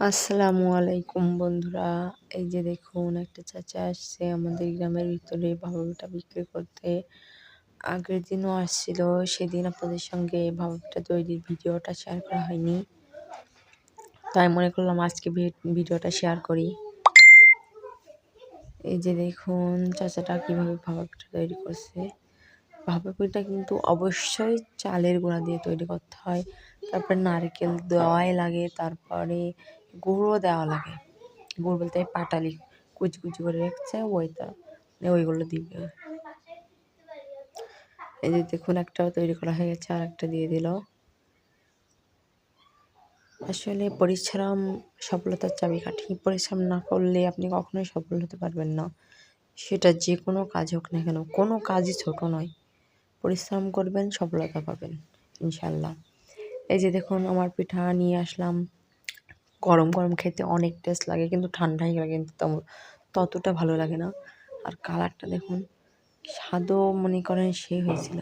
আসসালামু আলাইকুম বন্ধুরা। এই যে দেখুন, একটা চাচা আসছে আমাদের গ্রামের ভিতরে ভাপা পিঠা বিক্রি করতে। আগের দিনও আসছিল, সেদিন আপনাদের সঙ্গে ভাপা পিঠা তৈরির ভিডিওটা শেয়ার করা হয়নি, তাই মনে করলাম আজকে ভিডিওটা শেয়ার করি। এই যে দেখুন চাচাটা কীভাবে ভাপা পিঠা তৈরি করছে। ভাপা পিঠা কিন্তু অবশ্যই চালের গুঁড়া দিয়ে তৈরি করতে হয়, তারপর নারকেল দেওয়াই লাগে, তারপরে গুঁড়ো দেওয়া লাগে। গুড় বলতে পাটালি কুচি কুচি করে রেখেছে, ওইগুলো দিবে। এই যে দেখুন, একটাও তৈরি করা হয়ে গেছে, আর একটা দিয়ে দিল। আসলে পরিশ্রম সফলতার চাবিকাঠি। পরিশ্রম না করলে আপনি কখনোই সফল হতে পারবেন না, সেটা যে কোনো কাজ হোক না কেন। কোনো কাজই ছোট নয়, পরিশ্রম করবেন, সফলতা পাবেন ইনশাল্লাহ। এই যে দেখুন, আমার পিঠা নিয়ে আসলাম। গরম গরম খেতে অনেক টেস্ট লাগে, কিন্তু ঠান্ডা হয়ে গেলে কিন্তু ততটা ভালো লাগে না। আর কালারটা দেখুন, স্বাদও মনে করেন সে হয়েছিল।